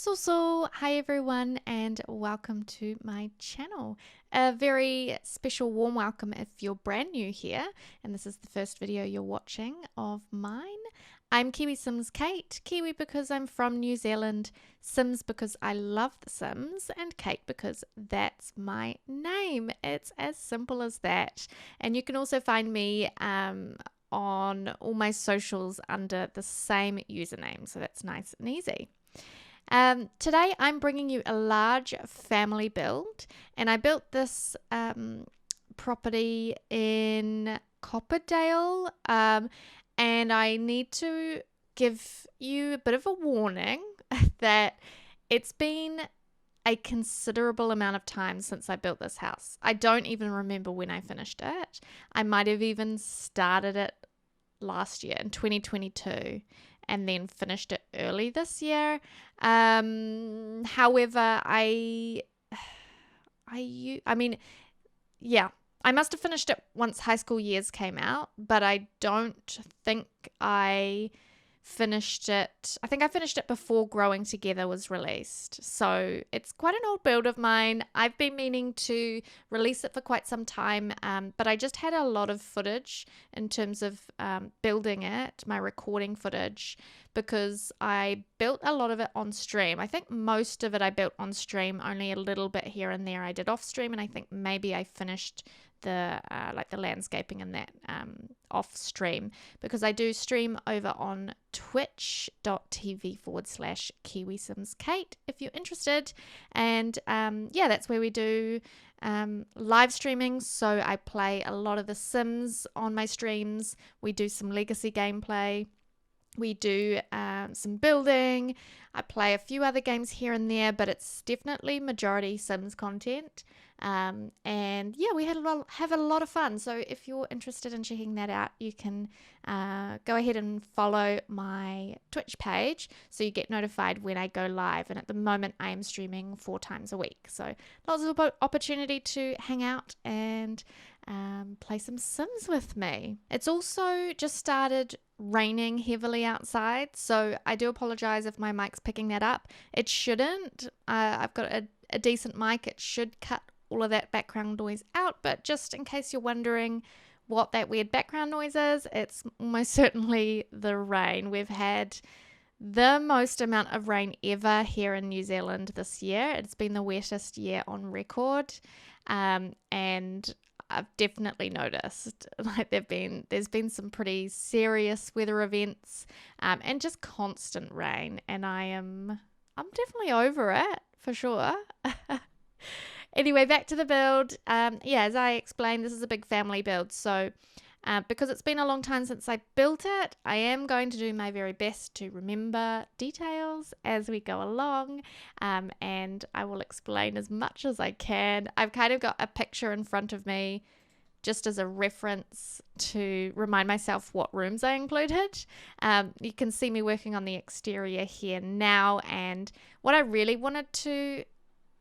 Hi everyone, and welcome to my channel. A very special warm welcome if you're brand new here and this is the first video you're watching of mine. I'm KiwiSimsKate, Kiwi because I'm from New Zealand, Sims because I love The Sims, and Kate because that's my name. It's as simple as that. And you can also find me on all my socials under the same username, so that's nice and easy. Today I'm bringing you a large family build, and I built this property in Copperdale, and I need to give you a bit of a warning that it's been a considerable amount of time since I built this house. I don't even remember when I finished it. I might have even started it last year in 2022 and then finished it early this year. However, I must have finished it once High School Years came out, but I don't think I finished it. I think I finished it before Growing Together was released. So it's quite an old build of mine. I've been meaning to release it for quite some time, but I just had a lot of footage in terms of building it, my recording footage, because I built a lot of it on stream. I think most of it I built on stream, only a little bit here and there I did off stream, and I think maybe I finished the landscaping and that off stream, because I do stream over on twitch.tv/KiwiSimsKate if you're interested, and that's where we do live streaming. So I play a lot of The Sims on my streams. We do some legacy gameplay. We do some building. I play a few other games here and there, but it's definitely majority Sims content. We have a lot of fun. So if you're interested in checking that out, you can go ahead and follow my Twitch page so you get notified when I go live. And at the moment, I am streaming 4 times a week. So lots of opportunity to hang out and play some Sims with me. It's also just started raining heavily outside, so I do apologize if my mic's picking that up. It shouldn't. I've got a decent mic. It should cut all of that background noise out, but just in case you're wondering what that weird background noise is, it's almost certainly the rain. We've had the most amount of rain ever here in New Zealand this year. It's been the wettest year on record, and I've definitely noticed like there's been some pretty serious weather events, and just constant rain, and I'm definitely over it for sure. Anyway, back to the build. As I explained, this is a big family build, so because it's been a long time since I built it, I am going to do my very best to remember details as we go along, and I will explain as much as I can. I've kind of got a picture in front of me just as a reference to remind myself what rooms I included. You can see me working on the exterior here now, and what I really wanted to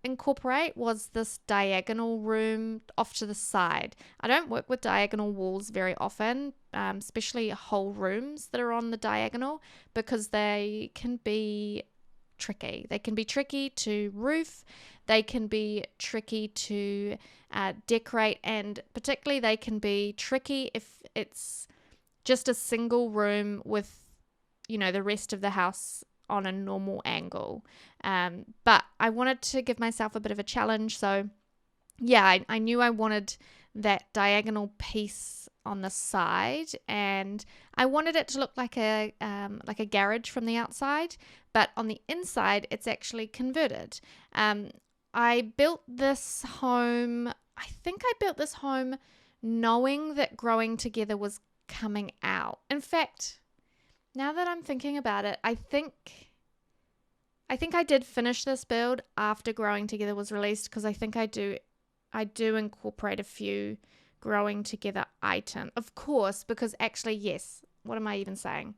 incorporate was this diagonal room off to the side. I don't work with diagonal walls very often, especially whole rooms that are on the diagonal, because they can be tricky. They can be tricky to roof, they can be tricky to decorate, and particularly they can be tricky if it's just a single room with, the rest of the house on a normal angle. But I wanted to give myself a bit of a challenge, so I knew I wanted that diagonal piece on the side, and I wanted it to look like a garage from the outside, but on the inside it's actually converted. I built this home knowing that Growing Together was coming out. In fact, now that I'm thinking about it, I think I did finish this build after Growing Together was released, because I think I do incorporate a few Growing Together items. Of course, because actually, yes, what am I even saying?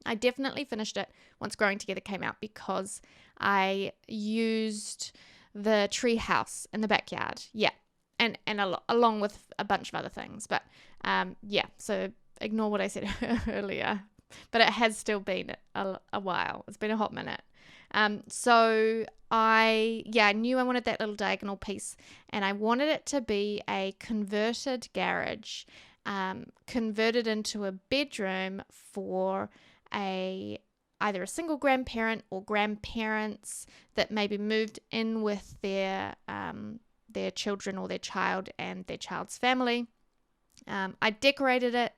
I definitely finished it once Growing Together came out, because I used the tree house in the backyard. Yeah. And along with a bunch of other things. But so ignore what I said earlier. But it has still been a while. It's been a hot minute. So I knew I wanted that little diagonal piece, and I wanted it to be a converted garage, converted into a bedroom for either a single grandparent or grandparents that maybe moved in with their children or their child and their child's family. I decorated it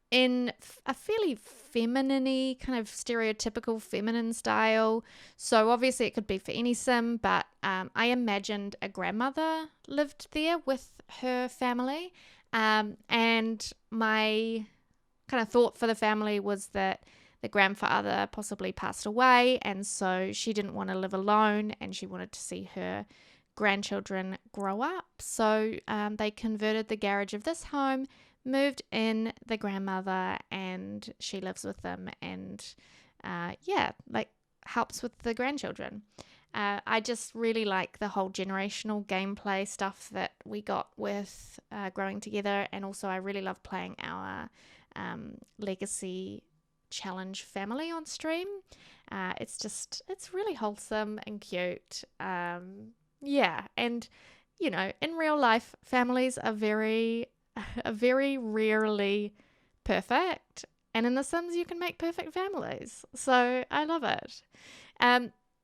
in a fairly feminine-y, kind of stereotypical feminine style. So obviously it could be for any sim, but I imagined a grandmother lived there with her family. And my kind of thought for the family was that the grandfather possibly passed away, and so she didn't want to live alone, and she wanted to see her grandchildren grow up. So they converted the garage of this home, moved in the grandmother, and she lives with them, and helps with the grandchildren. I just really like the whole generational gameplay stuff that we got with growing together, and also I really love playing our legacy challenge family on stream. It's really wholesome and cute. And in real life, families are very rarely perfect, and in The Sims you can make perfect families, so I love it.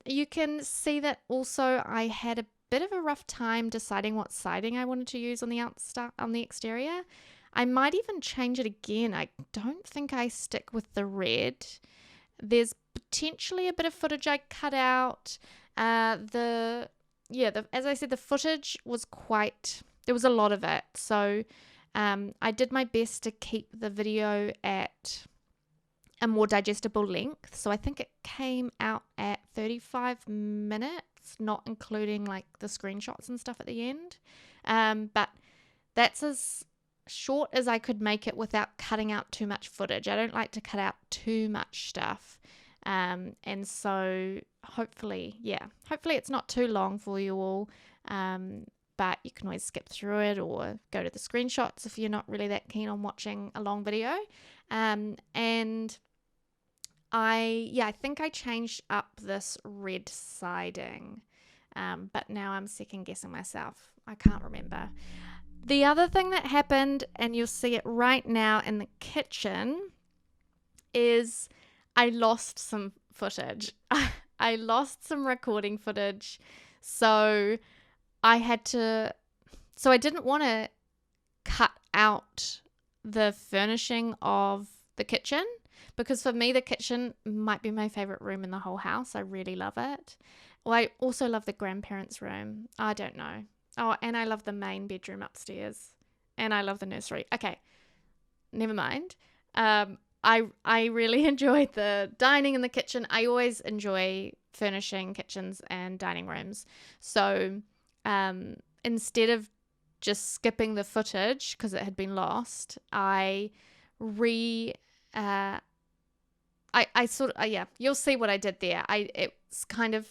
You can see that also I had a bit of a rough time deciding what siding I wanted to use on the exterior. I might even change it again. I don't think I stick with the red. There's potentially a bit of footage I cut out. As I said, the footage was there was a lot of it. So I did my best to keep the video at a more digestible length. So I think it came out at 35 minutes, not including like the screenshots and stuff at the end. But that's as short as I could make it without cutting out too much footage. I don't like to cut out too much stuff. And so hopefully it's not too long for you all. But you can always skip through it or go to the screenshots if you're not really that keen on watching a long video. And I think I changed up this red siding, but now I'm second guessing myself. I can't remember. The other thing that happened, and you'll see it right now in the kitchen, is I lost some footage. I lost some recording footage. So I didn't want to cut out the furnishing of the kitchen, because for me, the kitchen might be my favorite room in the whole house. I really love it. Well, I also love the grandparents' room. I don't know. Oh, and I love the main bedroom upstairs, and I love the nursery. Okay, never mind. I really enjoyed the dining in the kitchen. I always enjoy furnishing kitchens and dining rooms. So instead of just skipping the footage because it had been lost, you'll see what I did there. It's kind of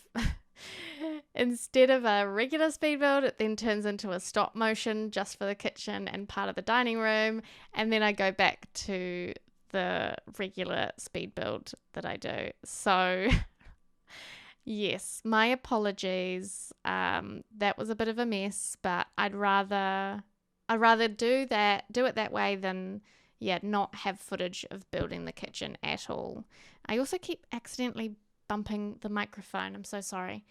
instead of a regular speed build, it then turns into a stop motion just for the kitchen and part of the dining room, and then I go back to the regular speed build that I do. So yes, my apologies. That was a bit of a mess, but I'd rather do it that way than not have footage of building the kitchen at all. I also keep accidentally bumping the microphone. I'm so sorry.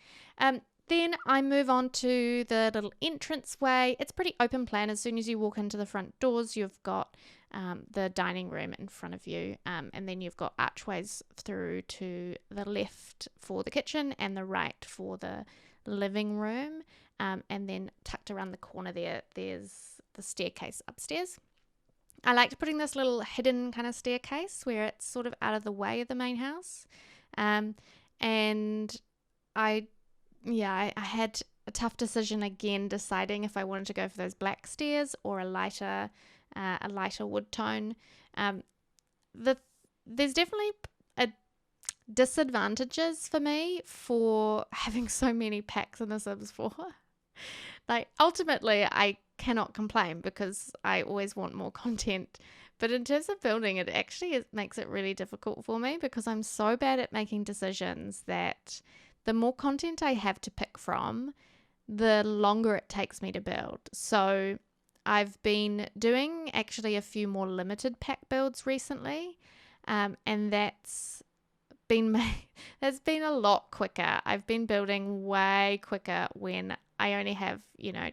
Then I move on to the little entranceway. It's pretty open plan. As soon as you walk into the front doors, you've got the dining room in front of you, and then you've got archways through to the left for the kitchen and the right for the living room, and then tucked around the corner there's the staircase upstairs. I liked putting this little hidden kind of staircase where it's sort of out of the way of the main house, and I had a tough decision again, deciding if I wanted to go for those black stairs or a lighter wood tone. There's definitely disadvantages for me for having so many packs in The Sims 4. Like, ultimately, I cannot complain because I always want more content, But in terms of building, it makes it really difficult for me because I'm so bad at making decisions that the more content I have to pick from, the longer it takes me to build. So I've been doing actually a few more limited pack builds recently, and that's been a lot quicker. I've been building way quicker when I only have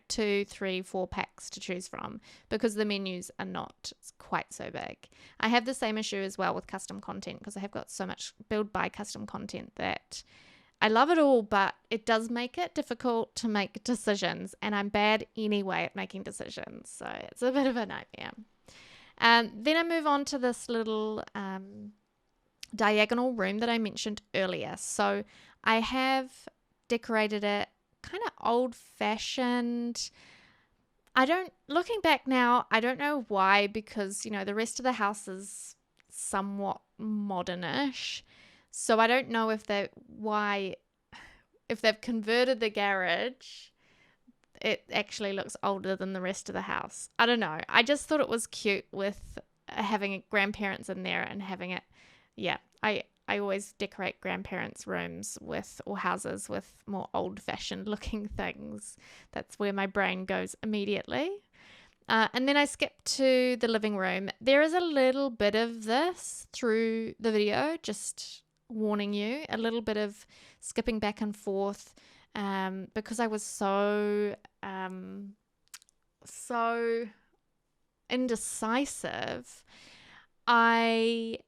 2, 3, 4 packs to choose from because the menus are not quite so big. I have the same issue as well with custom content because I have got so much build by custom content that I love it all, but it does make it difficult to make decisions, and I'm bad anyway at making decisions, so it's a bit of a nightmare. Then I move on to this little diagonal room that I mentioned earlier. So I have decorated it kind of old-fashioned. Looking back now, I don't know why, because, the rest of the house is somewhat modernish. So I don't know if they've converted the garage, it actually looks older than the rest of the house. I don't know. I just thought it was cute with having grandparents in there and having it. Yeah, I always decorate grandparents' rooms or houses with more old-fashioned looking things. That's where my brain goes immediately. And then I skip to the living room. There is a little bit of this through the video, just warning you, a little bit of skipping back and forth because I was so indecisive. I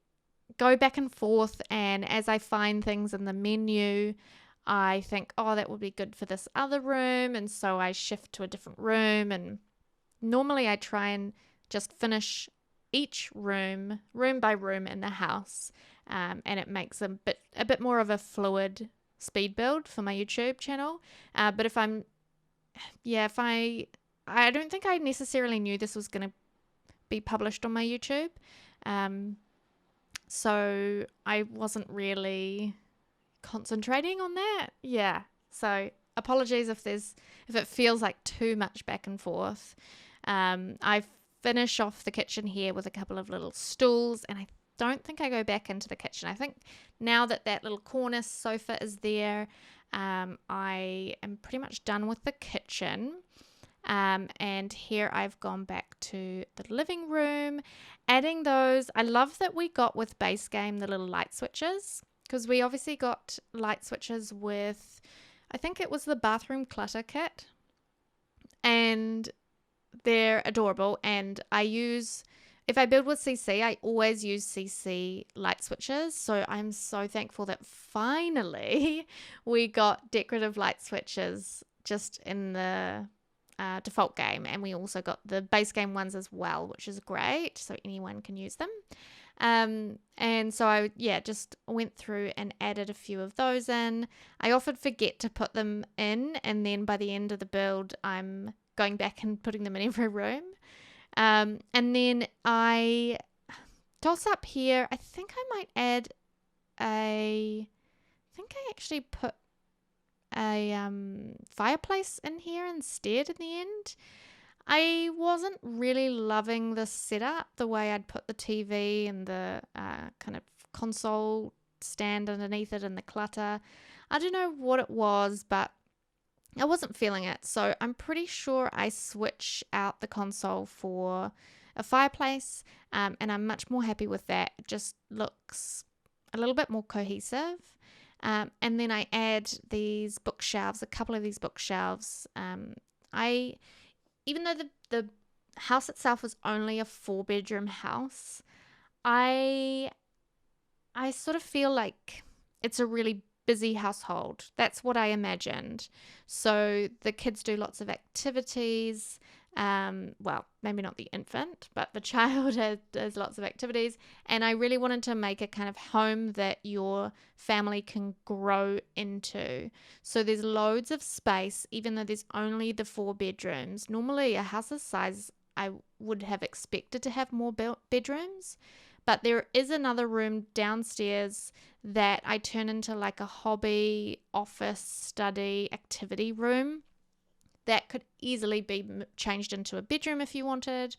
go back and forth, and as I find things in the menu, I think, oh, that would be good for this other room, and so I shift to a different room. And normally I try and just finish each room by room in the house, and it makes a bit more of a fluid speed build for my YouTube channel. But if I don't think I necessarily knew this was going to be published on my YouTube, so I wasn't really concentrating on that. Yeah, so apologies if it feels like too much back and forth. I finish off the kitchen here with a couple of little stools, and I don't think I go back into the kitchen. I think now that little corner sofa is there, I am pretty much done with the kitchen. And here I've gone back to the living room, adding those. I love that we got with base game the little light switches, because we obviously got light switches with, I think it was the bathroom clutter kit, and they're adorable. And if I build with CC, I always use CC light switches. So I'm so thankful that finally we got decorative light switches just in the default game. And we also got the base game ones as well, which is great. So anyone can use them. And so I just went through and added a few of those in. I often forget to put them in, and then by the end of the build, I'm going back and putting them in every room. And then I toss up here, I think I might add I actually put a fireplace in here instead in the end. I wasn't really loving the setup, the way I'd put the TV and the kind of console stand underneath it and the clutter. I don't know what it was, but I wasn't feeling it. So I'm pretty sure I switch out the console for a fireplace, and I'm much more happy with that. It just looks a little bit more cohesive. And then I add these bookshelves, a couple of these bookshelves. Even though the house itself was only a 4-bedroom house, I sort of feel like it's a really busy household. That's what I imagined. So the kids do lots of activities. Well, maybe not the infant, but the child does lots of activities. And I really wanted to make a kind of home that your family can grow into. So there's loads of space, even though there's only the 4 bedrooms. Normally a house's size, I would have expected to have more bedrooms. But there is another room downstairs that I turn into like a hobby, office, study, activity room. that could easily be changed into a bedroom if you wanted,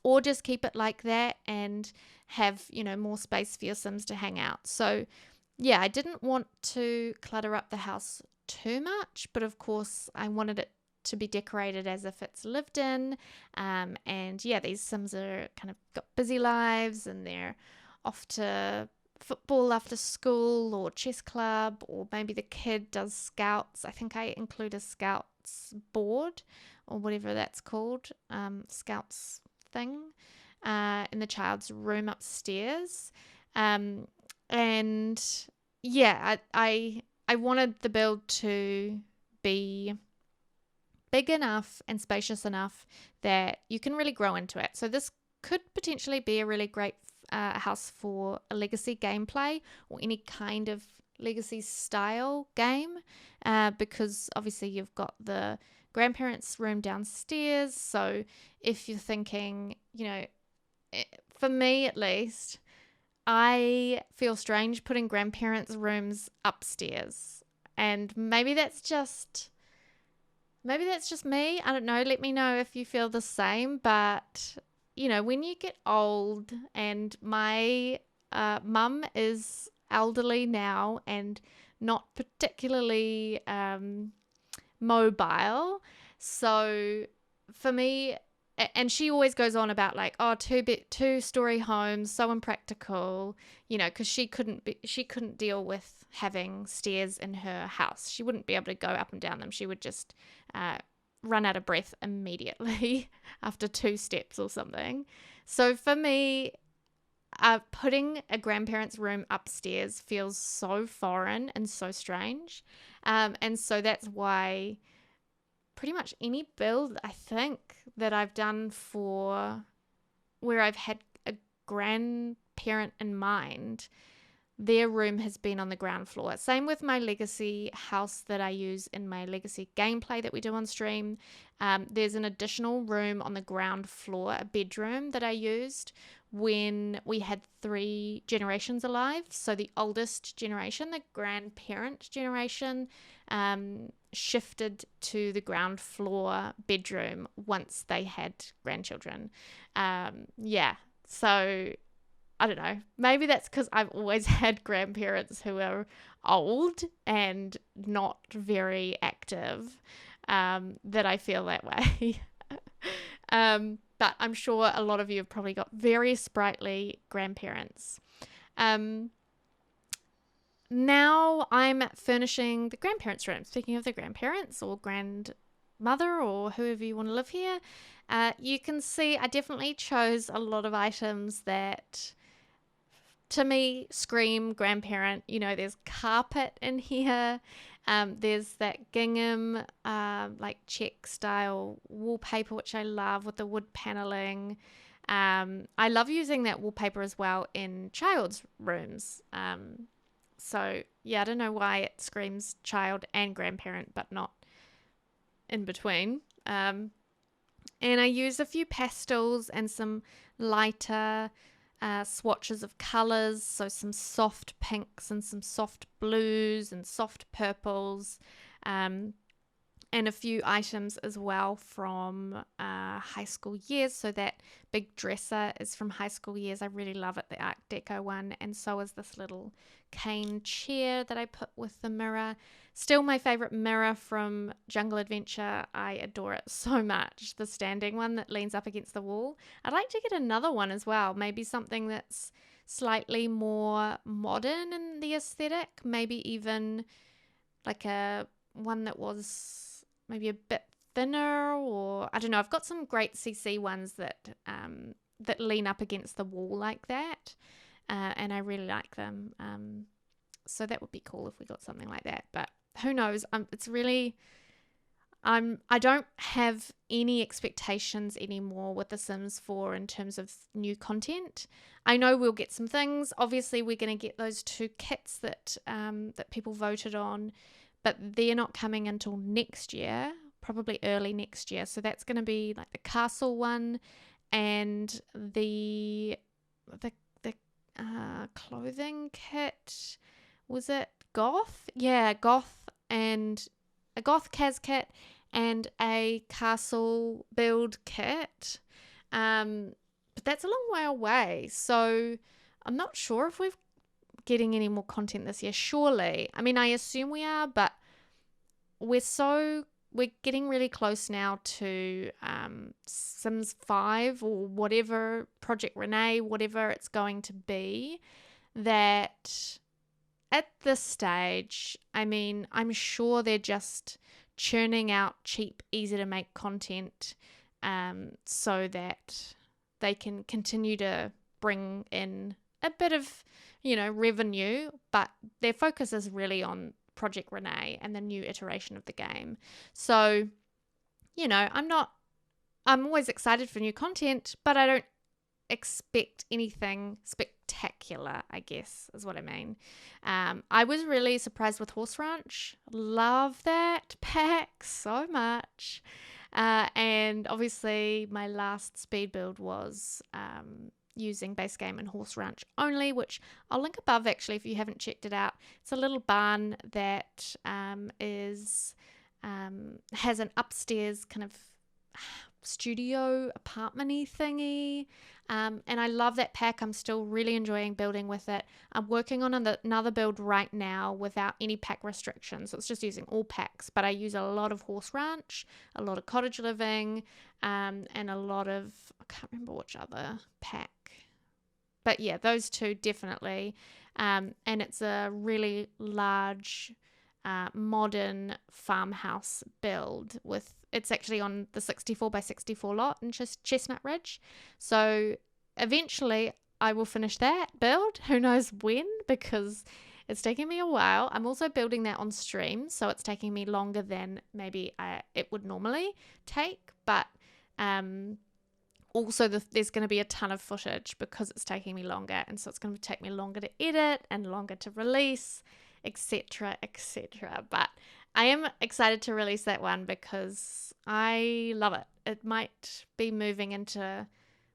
or just keep it like that and have, more space for your Sims to hang out. So yeah, I didn't want to clutter up the house too much, but of course I wanted it to be decorated as if it's lived in. And yeah, these Sims are kind of got busy lives and they're off to football after school or chess club, or maybe the kid does scouts. I think I include a scouts board or whatever that's called, scouts thing, in the child's room upstairs. And yeah, I wanted the build to be big enough and spacious enough that you can really grow into it. So this could potentially be a really great house for a legacy gameplay or any kind of legacy style game, because obviously you've got the grandparents' room downstairs. So if you're thinking, for me at least, I feel strange putting grandparents' rooms upstairs. And maybe that's just me. I don't know. Let me know if you feel the same. But, when you get old, and my mum is elderly now and not particularly mobile. So for me, and she always goes on about like, oh, two-story homes, so impractical, because she couldn't deal with having stairs in her house. She wouldn't be able to go up and down them. She would just run out of breath immediately after 2 steps or something. So for me, putting a grandparent's room upstairs feels so foreign and so strange. And so that's why pretty much any build, I think, that I've done for where I've had a grandparent in mind, their room has been on the ground floor. Same with my legacy house that I use in my legacy gameplay that we do on stream. There's an additional room on the ground floor, a bedroom that I used when we had 3 generations alive. So the oldest generation, the grandparent generation, shifted to the ground floor bedroom once they had grandchildren. So I don't know. Maybe that's because I've always had grandparents who are old and not very active, that I feel that way. But I'm sure a lot of you have probably got very sprightly grandparents. Now I'm furnishing the grandparents' room. Speaking of the grandparents or grandmother or whoever you want to live here, you can see I definitely chose a lot of items that to me scream grandparent. There's carpet in here. There's that gingham, like check style wallpaper, which I love, with the wood paneling. I love using that wallpaper as well in child's rooms. So yeah, I don't know why it screams child and grandparent, but not in between. And I use a few pastels and some lighter swatches of colors, so some soft pinks and some soft blues and soft purples, and a few items as well from high school years. So that big dresser is from high school years. I really love it, the Art Deco one, and so is this little cane chair that I put with the mirror. Still my favorite mirror from Jungle Adventure. I adore it so much. The standing one that leans up against the wall. I'd like to get another one as well. Maybe something that's slightly more modern in the aesthetic. Maybe even like a one that was maybe a bit thinner, or I don't know. I've got some great CC ones that lean up against the wall like that. And I really like them. So that would be cool if we got something like that. But who knows? It's really, I don't have any expectations anymore with The Sims 4 in terms of new content. I know we'll get some things. Obviously, we're going to get those 2 kits that people voted on, but they're not coming until next year, probably early next year. So that's going to be like the castle one and the clothing kit. Was it goth? Yeah, goth, and a goth Kaz kit and a castle build kit. But that's a long way away, so I'm not sure if we're getting any more content this year. Surely, I mean, I assume we are, but we're getting really close now to Sims 5 or whatever, Project Renee, whatever it's going to be, that at this stage, I mean, I'm sure they're just churning out cheap, easy to make content so that they can continue to bring in a bit of, revenue, but their focus is really on Project Renee and the new iteration of the game. So, I'm always excited for new content, but I don't expect anything spectacular, I guess is what I mean. I was really surprised with Horse Ranch. Love that pack so much. And obviously my last speed build was using base game and Horse Ranch only, which I'll link above actually if you haven't checked it out. It's a little barn that has an upstairs kind of studio apartment-y thingy, and I love that pack. I'm still really enjoying building with it. I'm working on another build right now without any pack restrictions, so it's just using all packs, but I use a lot of Horse Ranch, a lot of Cottage Living, and a lot of, I can't remember which other pack, but yeah, those two definitely. And it's a really large modern farmhouse build it's actually on the 64 by 64 lot in Chestnut Ridge. So eventually I will finish that build. Who knows when, because it's taking me a while. I'm also building that on stream, so it's taking me longer than maybe it would normally take. But also there's going to be a ton of footage because it's taking me longer, and so it's going to take me longer to edit and longer to release, etc., etc. But I am excited to release that one because I love it. It might be moving into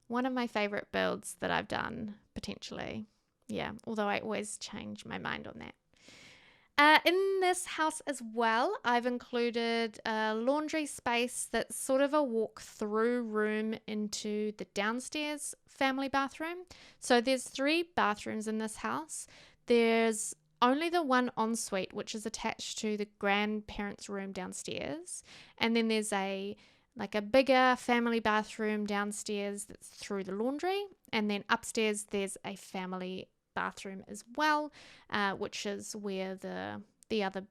one of my favorite builds that I've done, potentially. Yeah, although I always change my mind on that. In this house as well, I've included a laundry space that's sort of a walk-through room into the downstairs family bathroom. So there's 3 bathrooms in this house. There's only the one ensuite, which is attached to the grandparents' room downstairs. And then there's a bigger family bathroom downstairs that's through the laundry. And then upstairs, there's a family bathroom as well, which is where the other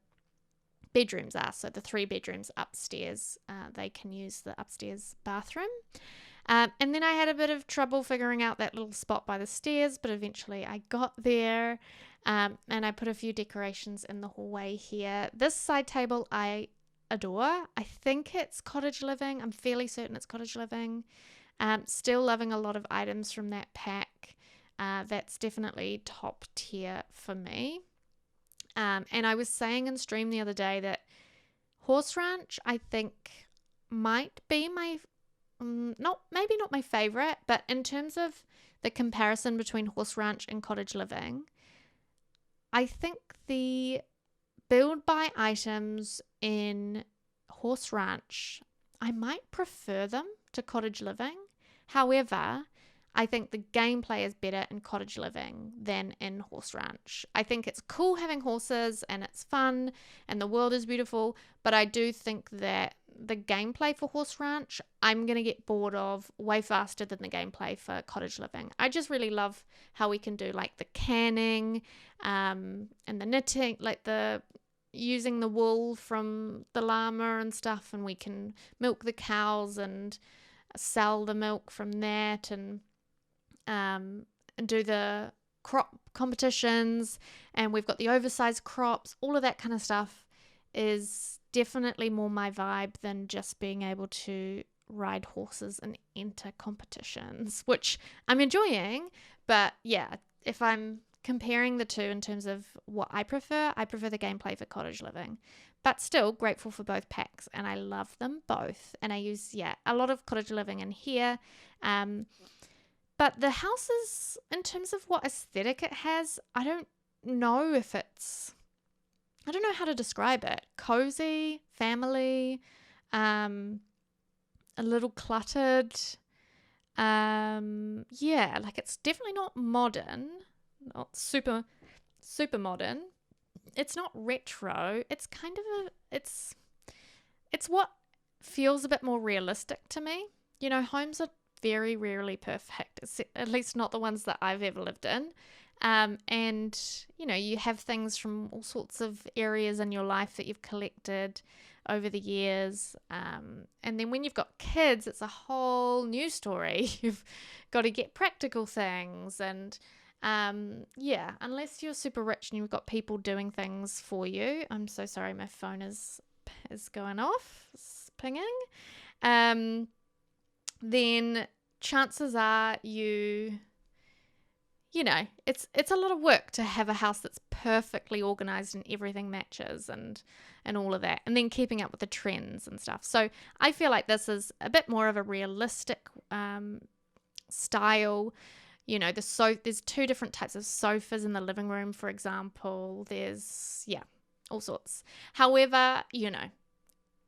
bedrooms are. So the 3 bedrooms upstairs, they can use the upstairs bathroom. And then I had a bit of trouble figuring out that little spot by the stairs, but eventually I got there. And I put a few decorations in the hallway here. This side table I adore. I think it's Cottage Living. I'm fairly certain it's Cottage Living. Still loving a lot of items from that pack. That's definitely top tier for me. And I was saying in stream the other day that Horse Ranch, I think, might be my maybe not my favorite, but in terms of the comparison between Horse Ranch and Cottage Living, I think the build by items in Horse Ranch, I might prefer them to Cottage Living. However, I think the gameplay is better in Cottage Living than in Horse Ranch. I think it's cool having horses and it's fun and the world is beautiful, but I do think that the gameplay for Horse Ranch, I'm going to get bored of way faster than the gameplay for Cottage Living. I just really love how we can do like the canning and the knitting, like the using the wool from the llama and stuff, and we can milk the cows and sell the milk from that, and do the crop competitions, and we've got the oversized crops. All of that kind of stuff is definitely more my vibe than just being able to ride horses and enter competitions, which I'm enjoying. But yeah, if I'm comparing the two in terms of what I prefer the gameplay for Cottage Living. But still grateful for both packs, and I love them both. And I use, a lot of Cottage Living in here. But the houses, in terms of what aesthetic it has, I don't know how to describe it. Cozy, family, a little cluttered. Yeah, like it's definitely not modern, not super modern. It's not retro. It's kind of it's what feels a bit more realistic to me. You know, homes are very rarely perfect, at least not the ones that I've ever lived in. And, you know, you have things from all sorts of areas in your life that you've collected over the years. And then when you've got kids, it's a whole new story. You've got to get practical things. And yeah, unless you're super rich and you've got people doing things for you. I'm so sorry, my phone is going off, it's pinging. Then chances are you know, it's a lot of work to have a house that's perfectly organized and everything matches and all of that, and then keeping up with the trends and stuff. So I feel like this is a bit more of a realistic style. You know, there's two different types of sofas in the living room, for example. There's, yeah, all sorts. However, you know,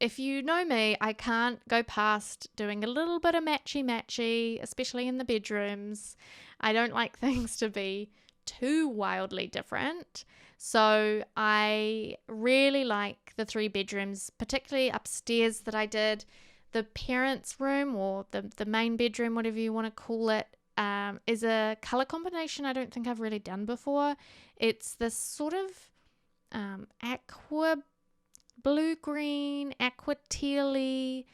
if you know me, I can't go past doing a little bit of matchy, especially in the bedrooms. I don't like things to be too wildly different. So I really like the 3 bedrooms, particularly upstairs that I did. The parents' room, or the main bedroom, whatever you want to call it, is a color combination I don't think I've really done before. It's this sort of aqua blue-green, aqua teal-y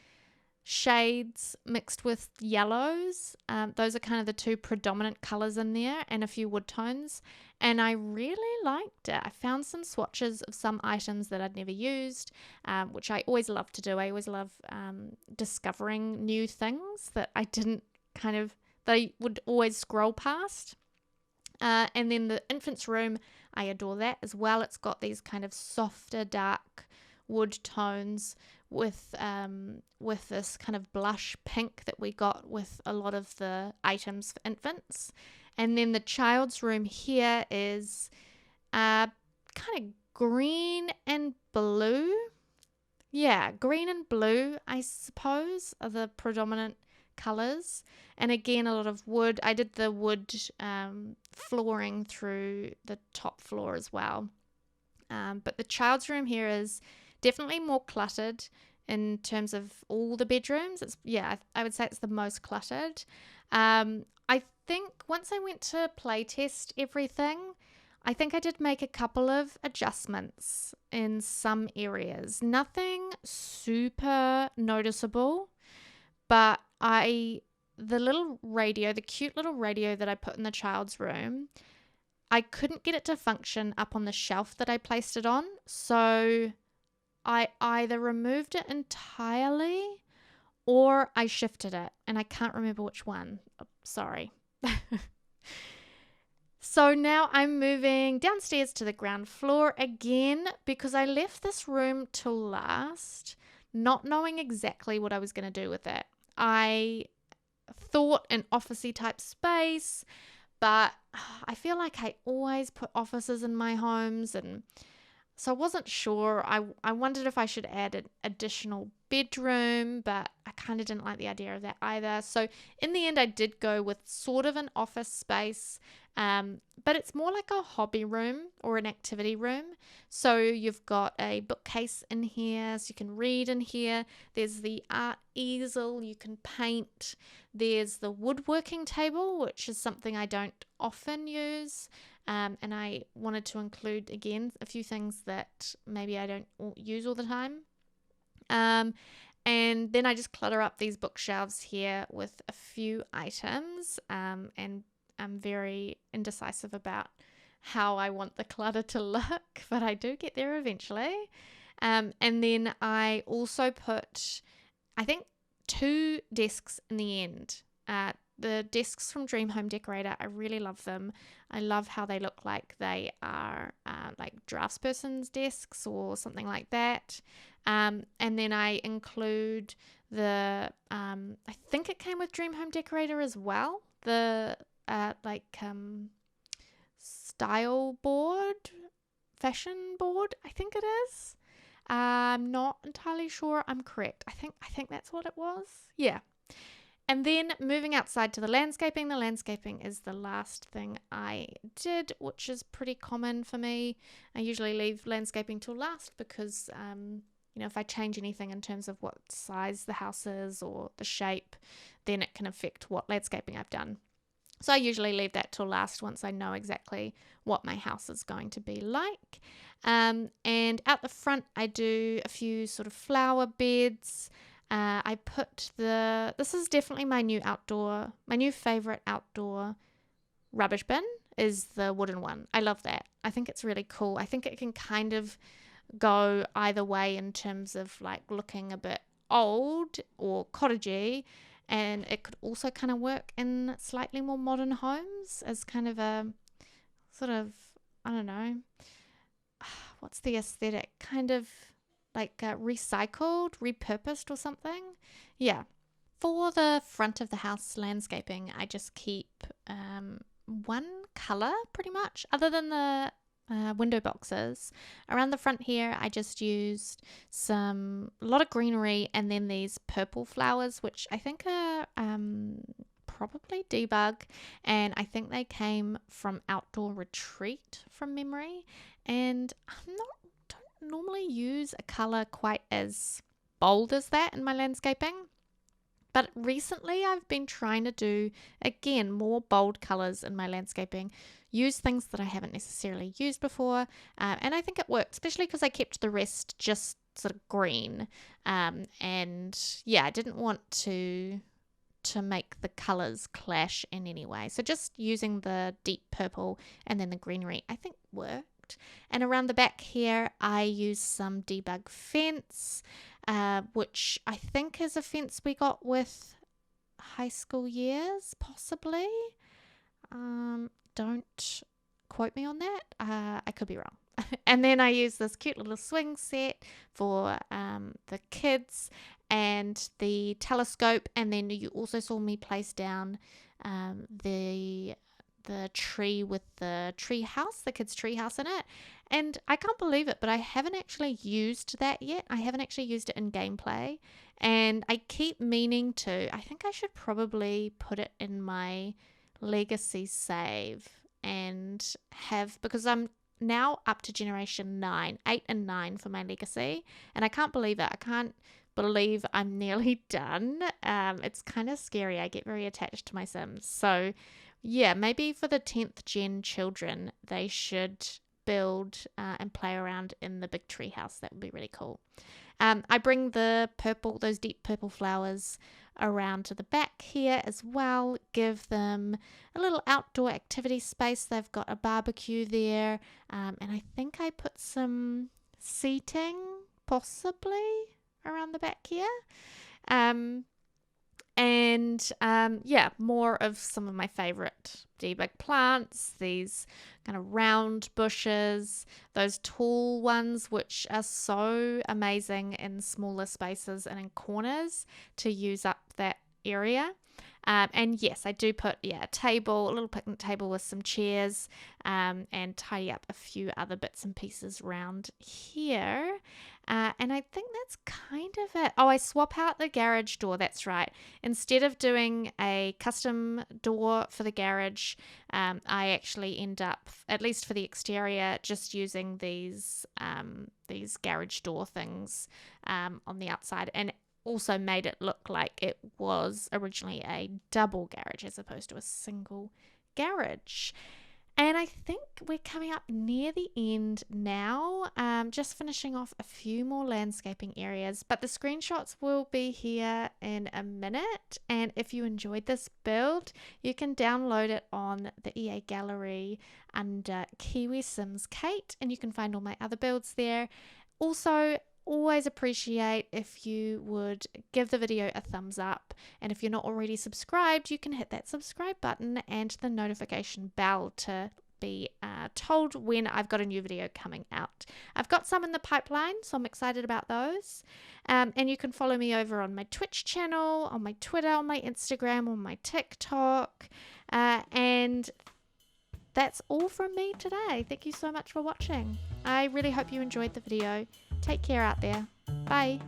shades mixed with yellows. Those are kind of the 2 predominant colors in there, and a few wood tones. And I really liked it. I found some swatches of some items that I'd never used, which I always love to do. I always love discovering new things that I didn't they would always scroll past. And then the infant's room, I adore that as well. It's got these kind of softer, dark wood tones with this kind of blush pink that we got with a lot of the items for infants. And then the child's room here is kind of green and blue. Yeah, green and blue, I suppose, are the predominant colors. And again, a lot of wood. I did the wood flooring through the top floor as well. But the child's room here is definitely more cluttered in terms of all the bedrooms. I would say it's the most cluttered. I think once I went to play test everything, I think I did make a couple of adjustments in some areas. Nothing super noticeable, but the cute little radio that I put in the child's room, I couldn't get it to function up on the shelf that I placed it on. So I either removed it entirely or I shifted it, and I can't remember which one. Oh, sorry. So now I'm moving downstairs to the ground floor again because I left this room till last, not knowing exactly what I was going to do with it. I thought an officey type space, but I feel like I always put offices in my homes, and so I wasn't sure. I wondered if I should add an additional bedroom, but I kind of didn't like the idea of that either. So in the end, I did go with sort of an office space, but it's more like a hobby room or an activity room. So you've got a bookcase in here, so you can read in here. There's the art easel, you can paint. There's the woodworking table, which is something I don't often use. And I wanted to include, again, a few things that maybe I don't use all the time. And then I just clutter up these bookshelves here with a few items. And I'm very indecisive about how I want the clutter to look, but I do get there eventually. And then I also put, I think, 2 desks in the end. The desks from Dream Home Decorator, I really love them. I love how they look like they are like draftsperson's desks or something like that. And then I include I think it came with Dream Home Decorator as well, the style board, fashion board, I think it is. I'm not entirely sure I'm correct. I think that's what it was. Yeah. And then moving outside to the landscaping. The landscaping is the last thing I did, which is pretty common for me. I usually leave landscaping till last because, if I change anything in terms of what size the house is or the shape, then it can affect what landscaping I've done. So I usually leave that till last once I know exactly what my house is going to be like. And out the front, I do a few sort of flower beds. I put this is definitely my new favorite outdoor rubbish bin is the wooden one. I love that. I think it's really cool. I think it can kind of go either way in terms of like looking a bit old or cottagey, and it could also kind of work in slightly more modern homes as kind of a sort of, I don't know, what's the aesthetic, kind of like recycled, repurposed or something. Yeah. For the front of the house landscaping, I just keep one color pretty much, other than the window boxes. Around the front here, I just used a lot of greenery and then these purple flowers, which I think are probably debug, and I think they came from Outdoor Retreat from memory. And don't normally use a color quite as bold as that in my landscaping. But recently I've been trying to do, again, more bold colors in my landscaping, use things that I haven't necessarily used before, and I think it worked, especially because I kept the rest just sort of green. And yeah, I didn't want to make the colors clash in any way. So just using the deep purple and then the greenery, I think worked. And around the back here, I used some debug fence, which I think is a fence we got with high school years, possibly. Don't quote me on that. I could be wrong. And then I used this cute little swing set for the kids and the telescope. And then you also saw me place down the tree with the tree house, the kids' tree house in it. And I can't believe it, but I haven't actually used that yet. I haven't actually used it in gameplay. And I keep meaning to. I think I should probably put it in my legacy save and because I'm now up to generation 9, 8 and 9 for my legacy. And I can't believe it. I can't believe I'm nearly done. It's kind of scary. I get very attached to my Sims. So yeah, maybe for the 10th gen children, they should build and play around in the big tree house. That would be really cool. I bring those deep purple flowers around to the back here as well. Give them a little outdoor activity space. They've got a barbecue there. And I think I put some seating possibly around the back here. Yeah, more of some of my favorite debug plants, these kind of round bushes, those tall ones which are so amazing in smaller spaces and in corners to use up that area. And yes, I do put a little picnic table with some chairs, and tidy up a few other bits and pieces around here. And I think that's kind of it. Oh, I swap out the garage door. That's right. Instead of doing a custom door for the garage, I actually end up, at least for the exterior, just using these garage door things on the outside, and also made it look like it was originally a double garage as opposed to a single garage. And I think we're coming up near the end now. Just finishing off a few more landscaping areas, but the screenshots will be here in a minute. And if you enjoyed this build, you can download it on the EA Gallery under KiwiSimsKate, and you can find all my other builds there. Also, always appreciate if you would give the video a thumbs up, and if you're not already subscribed, you can hit that subscribe button and the notification bell to be told when I've got a new video coming out. I've got some in the pipeline, so I'm excited about those. And you can follow me over on my Twitch channel, on my Twitter, on my Instagram, on my TikTok, and that's all from me today. Thank you so much for watching. I really hope you enjoyed the video. Take care out there. Bye.